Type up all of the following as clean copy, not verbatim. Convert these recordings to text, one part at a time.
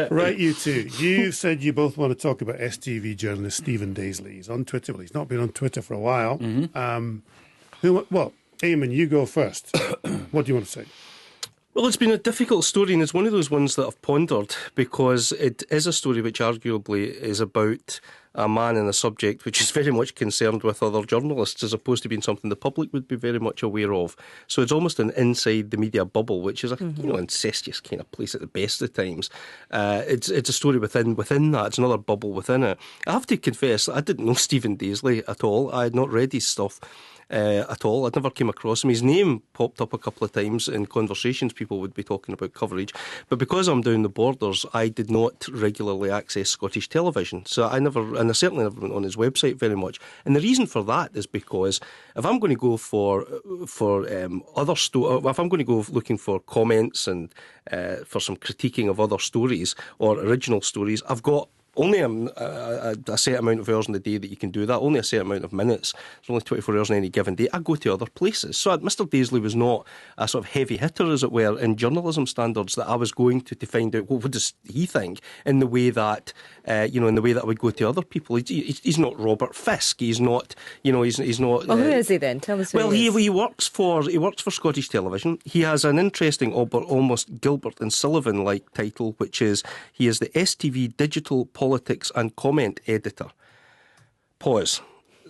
Right, you two. You said you both want to talk about STV journalist Stephen Daisley. He's on Twitter. Well, he's not been on Twitter for a while. Eamon, you go first. What do you want to say? Well, it's been a difficult story, and it's one of those ones that I've pondered because it is a story which arguably is about a man and a subject which is very much concerned with other journalists as opposed to being something the public would be very much aware of. So it's almost an inside the media bubble, which is a incestuous kind of place at the best of times. It's a story within that. It's another bubble within it. I have to confess, I didn't know Stephen Daisley at all. I had not read his stuff at all. I'd never came across him. His name popped up a couple of times in conversations. People would be talking about coverage. But because I'm down the borders, I did not regularly access Scottish television. So I certainly never went on his website very much. And the reason for that is because if I'm going to go for other if I'm going to go looking for comments and for some critiquing of other stories or original stories, I've got only a set amount of hours in the day that you can do that, only a set amount of minutes. There's only 24 hours in any given day. I go to other places. So Mr Daisley was not a sort of heavy hitter, as it were, in journalism standards that I was going to find out, well, what does he think, in the way that, in the way that I would go to other people. He's not Robert Fisk. He's not, he's not... Well, who is he then? Tell us who he is. He works for Scottish television. He has an interesting, almost Gilbert and Sullivan-like title, which is, he is the STV Digital Politics and Comment Editor. Pause.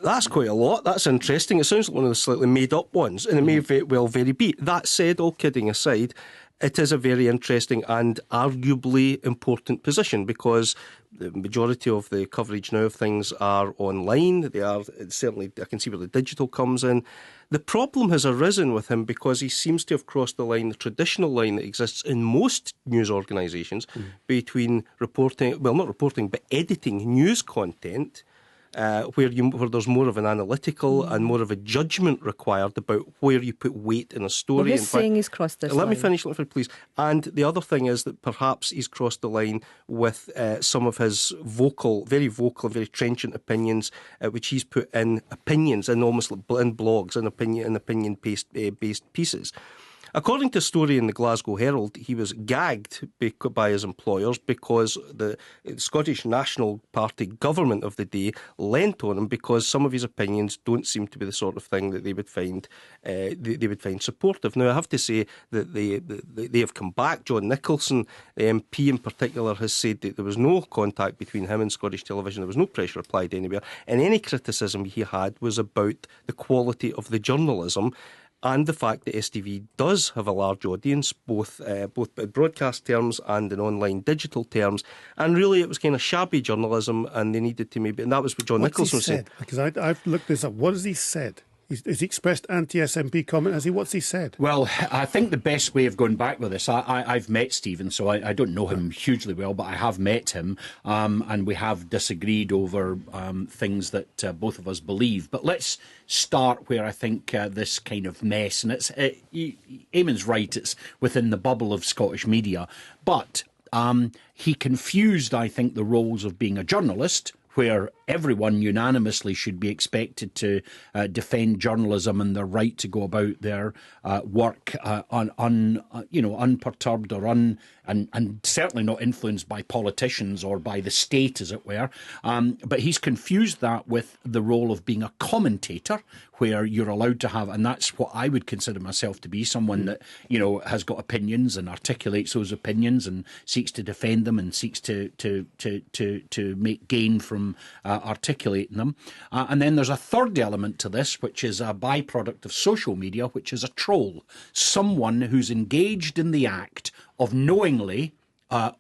That's quite a lot. That's interesting. It sounds like one of the slightly made-up ones, and it may very well be. That said, all kidding aside, it is a very interesting and arguably important position because the majority of the coverage now of things are online. They are certainly, I can see where the digital comes in. The problem has arisen with him because he seems to have crossed the line, the traditional line that exists in most news organisations between reporting, well, not reporting, but editing news content, where there's more of an analytical and more of a judgment required about where you put weight in a story. Well, who's saying he's crossed this line? Let me finish, please. And the other thing is that perhaps he's crossed the line with some of his very vocal, very trenchant opinions, which he's put in opinions, in almost in blogs, and opinion-based pieces. According to a story in the Glasgow Herald, he was gagged by his employers because the Scottish National Party government of the day leant on him because some of his opinions don't seem to be the sort of thing that they would find supportive. Now, I have to say that they have come back. John Nicholson, the MP in particular, has said that there was no contact between him and Scottish television. There was no pressure applied anywhere. And any criticism he had was about the quality of the journalism and the fact that STV does have a large audience, both in broadcast terms and in online digital terms. And really, it was kind of shabby journalism, and they needed to and that was what John Nicholson said. Because I've looked this up. What has he said? Has he expressed anti-SNP comment? What's he said? Well, I think the best way of going back with this, I've met Stephen, so I don't know him hugely well, but I have met him, and we have disagreed over things that both of us believe. But let's start where I think this kind of mess, and Eamon's right, it's within the bubble of Scottish media, but he confused, I think, the roles of being a journalist, where everyone unanimously should be expected to defend journalism and their right to go about their work unperturbed or and certainly not influenced by politicians or by the state, as it were. But he's confused that with the role of being a commentator, where you're allowed to have, and that's what I would consider myself to be, someone that has got opinions and articulates those opinions and seeks to defend them and seeks to make gain from articulating them. And then there's a third element to this, which is a byproduct of social media, which is a troll, someone who's engaged in the act of knowingly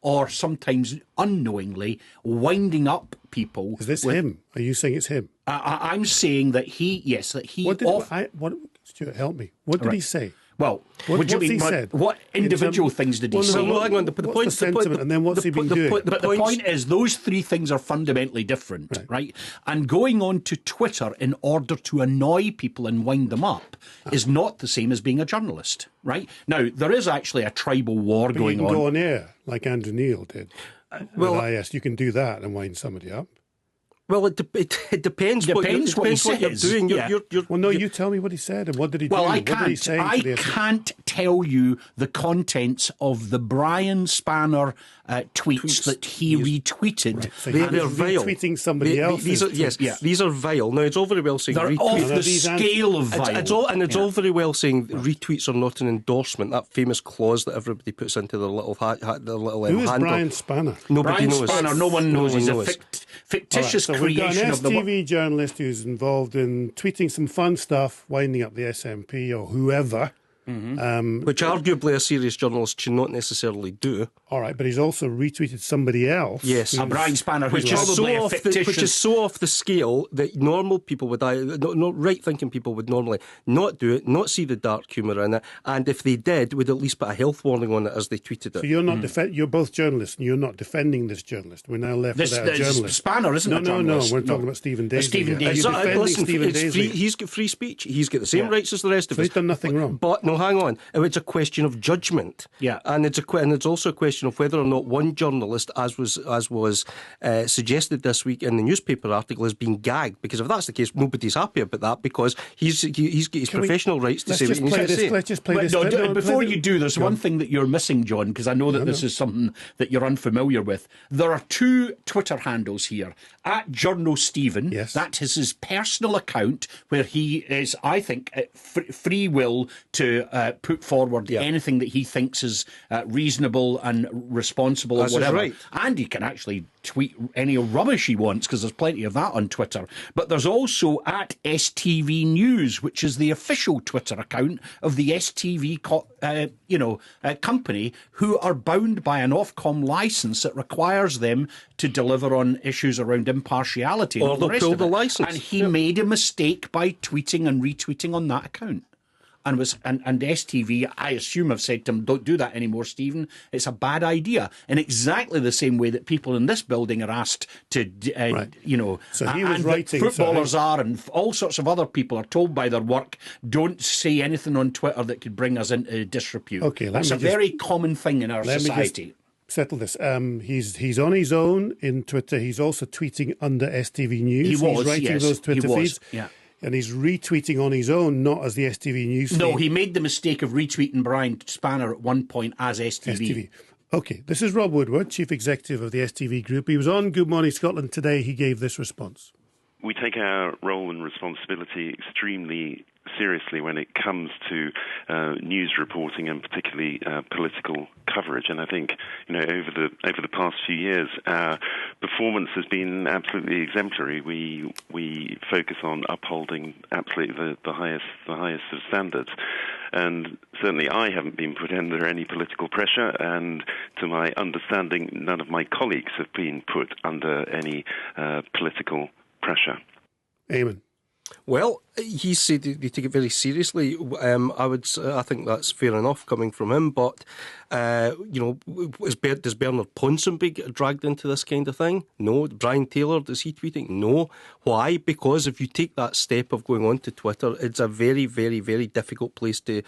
or sometimes unknowingly winding up people. Is this him? Are you saying it's him? I'm saying that Stuart, help me. What did he say? Well, what he said? What individual things did he say? No, hang on. What's the sentiment, and then what's he been doing? But the point is, those three things are fundamentally different, right? And going on to Twitter in order to annoy people and wind them up is not the same as being a journalist, right? Now, there is actually a tribal war going on. You can go on air, like Andrew Neil did. Well, you can do that and wind somebody up. Well, it depends. Depends what you're doing. You tell me what he said and what did he do? I can't tell you the contents of the Brian Spanner tweets that he retweeted. Right. So they're vile. Retweeting somebody else. These are vile. Now, it's all very well saying they're off the scale of vile. It's all very well saying retweets are not an endorsement. That famous clause that everybody puts into their little Who is Brian Spanner? Nobody knows. Spanner, no one knows. He's a fictitious creation of the we've got an STV journalist who's involved in tweeting some fun stuff, winding up the SNP or whoever. Which arguably a serious journalist should not necessarily do. All right, but he's also retweeted somebody else. Yes, a Brian Spanner, which is so off the scale that normal people would, right-thinking people would normally not do it, not see the dark humour in it, and if they did, would at least put a health warning on it as they tweeted it. So you're not you're both journalists, and you're not defending this journalist. We're now left without a journalist. Spanner isn't a journalist. No, we're talking about Stephen Daisley. Stephen Daisley. Listen, he's got free speech. He's got the same rights as the rest of us. He's done nothing wrong. But no, hang on. It's a question of judgment. Yeah, and it's also a question of whether or not one journalist, as was suggested this week in the newspaper article, is being gagged. Because if that's the case, nobody's happy about that because he's got his professional rights to say what he needs to say. Let's just play this. Before you do, there's one thing that you're missing, John, because I know that this is something that you're unfamiliar with. There are two Twitter handles here. At Journal Stephen, that is his personal account where he is, I think, free will to put forward anything that he thinks is reasonable and responsible or whatever. Right. And he can actually tweet any rubbish he wants because there's plenty of that on Twitter. But there's also at STV News, which is the official Twitter account of the STV company, who are bound by an Ofcom licence that requires them to deliver on issues around impartiality and all the rest of it. License. And he made a mistake by tweeting and retweeting on that account. And STV, I assume, have said to him, don't do that anymore, Stephen. It's a bad idea. In exactly the same way that people in this building are asked to, So he was writing. Footballers are, and all sorts of other people are told by their work, don't say anything on Twitter that could bring us into disrepute. Okay, that's a very common thing in our society. Settle this. He's on his own in Twitter. He's also tweeting under STV News. He's writing those Twitter feeds. Yeah. And he's retweeting on his own, not as the STV News feed. No, he made the mistake of retweeting Brian Spanner at one point as STV. Okay, this is Rob Woodward, Chief Executive of the STV Group. He was on Good Morning Scotland today. He gave this response. We take our role and responsibility extremely seriously when it comes to news reporting and particularly political coverage. And I think, over the past few years, our performance has been absolutely exemplary. We focus on upholding absolutely the highest of standards. And certainly I haven't been put under any political pressure, and to my understanding, none of my colleagues have been put under any political pressure. Eamon. Well, he said they take it very seriously. I think that's fair enough coming from him. But does Bernard Ponsonby get dragged into this kind of thing? No. Brian Taylor, does he tweeting? No. Why? Because if you take that step of going on to Twitter, it's a very, very, very difficult place to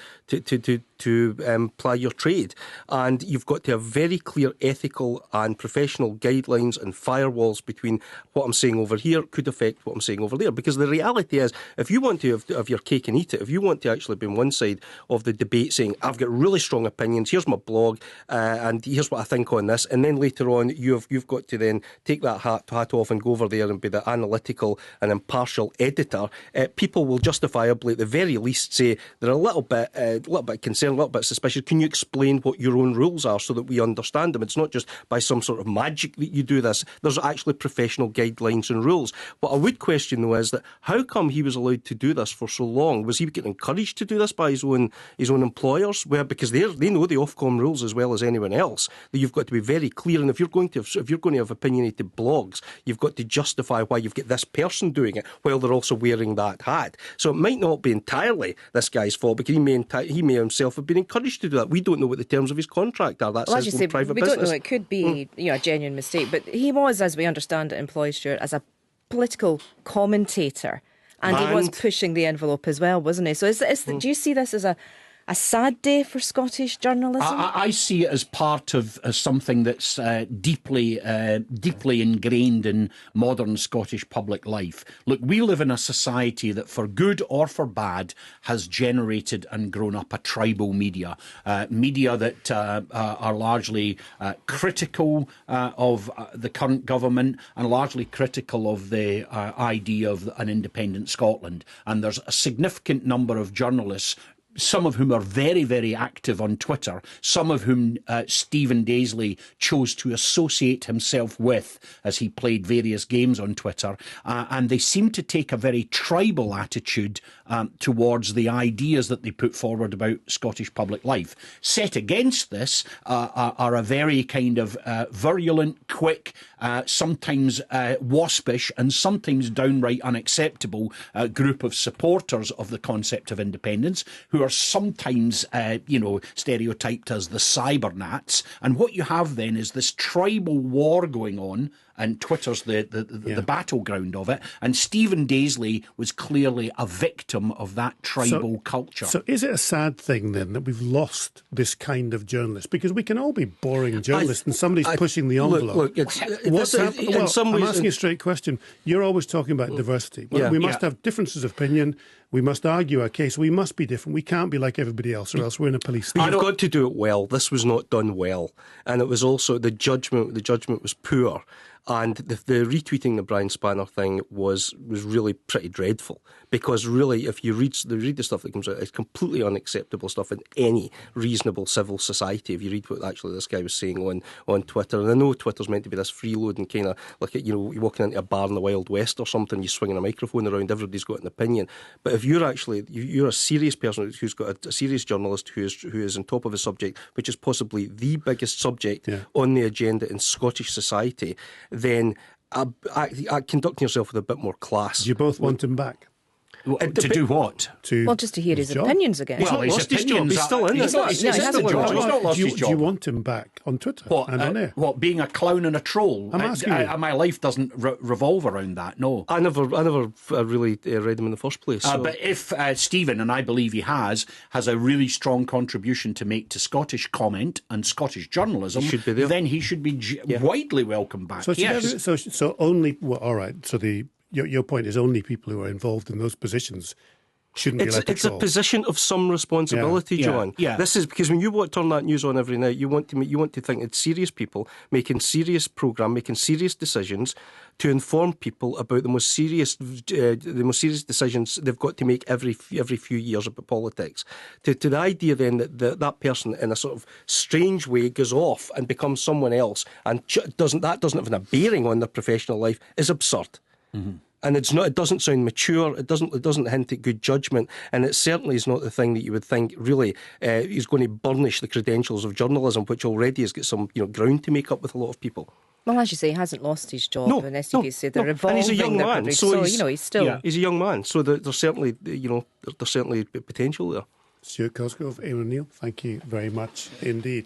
ply your trade, and you've got to have very clear ethical and professional guidelines and firewalls between what I'm saying over here could affect what I'm saying over there. Because the reality is, if you want to have your cake and eat it, if you want to actually be on one side of the debate saying, I've got really strong opinions, here's my blog, and here's what I think on this, and then later on you've got to then take that hat off and go over there and be the analytical and impartial editor, people will justifiably at the very least say they're a little bit concerned, a little bit suspicious. Can you explain what your own rules are so that we understand them? It's not just by some sort of magic that you do this. There's actually professional guidelines and rules. What I would question, though, is that how come he was allowed to do this for so long? Was he getting encouraged to do this by his own employers? Because they know the Ofcom rules as well as anyone else. That you've got to be very clear, and if you're going to have opinionated blogs, you've got to justify why you've got this person doing it while they're also wearing that hat. So it might not be entirely this guy's fault, because he may himself have been encouraged to do that. We don't know what the terms of his contract are. That's his own private business. We don't know. It could be a genuine mistake. But he was, as we understand it, employed, Stuart, as a political commentator. And he was pushing the envelope as well, wasn't he? So do you see this as a sad day for Scottish journalism? I see it as part of something that's deeply ingrained in modern Scottish public life. Look, we live in a society that, for good or for bad, has generated and grown up a tribal media. Media that are largely critical of the current government and largely critical of the idea of an independent Scotland. And there's a significant number of journalists, some of whom are very, very active on Twitter, some of whom Stephen Daisley chose to associate himself with as he played various games on Twitter. And they seem to take a very tribal attitude towards the ideas that they put forward about Scottish public life. Set against this are a very kind of virulent, quick, sometimes waspish and sometimes downright unacceptable group of supporters of the concept of independence, who are sometimes, stereotyped as the cybernats. And what you have then is this tribal war going on, and Twitter's the battleground of it. And Stephen Daisley was clearly a victim of that tribal culture. So is it a sad thing then that we've lost this kind of journalist? Because we can all be boring journalists and somebody's pushing the envelope. Look, I'm asking a straight question. You're always talking about diversity. Well, we must have differences of opinion. We must argue our case. We must be different. We can't be like everybody else, or else we're in a police state. You've got to do it well. This was not done well. And it was also, the judgment was poor. And the retweeting the Brian Spanner thing was really pretty dreadful, because really, if you read the stuff that comes out, it's completely unacceptable stuff in any reasonable civil society. If you read what actually this guy was saying on Twitter, and I know Twitter's meant to be this freeloading kind of like, you're walking into a bar in the Wild West or something, you're swinging a microphone around, everybody's got an opinion. But if you're a serious person who's got a serious journalist who is on top of a subject, which is possibly the biggest subject on the agenda in Scottish society, then conducting yourself with a bit more class. Do you both want him back? To do what? Just to hear his opinions again. Well, he's lost his job. He's still in it. He's not lost his job. Do you want him back on Twitter and on air? What, being a clown and a troll? I'm asking you. My life doesn't revolve around that, no. I never really read him in the first place. So. But if Stephen, and I believe he has a really strong contribution to make to Scottish comment and Scottish journalism, then he should be widely welcome back. So only, all right, so your point is only people who are involved in those positions shouldn't be allowed to It's a position of some responsibility, John. Yeah. This is because when you turn that news on every night, you want to think it's serious people making serious programme, making serious decisions to inform people about the most serious decisions they've got to make every few years about politics. To the idea then that person in a sort of strange way goes off and becomes someone else and doesn't have a bearing on their professional life is absurd. Mm-hmm. And it doesn't sound mature. It doesn't hint at good judgment, and it certainly is not the thing that you would think really is going to burnish the credentials of journalism, which already has got some ground to make up with a lot of people. Well, as you say, he hasn't lost his job, and STP said they're evolving. And he's a young man, so he's still he's a young man. So there's certainly potential there. Stuart Cosgrove Eamonn O'Neill, thank you very much indeed.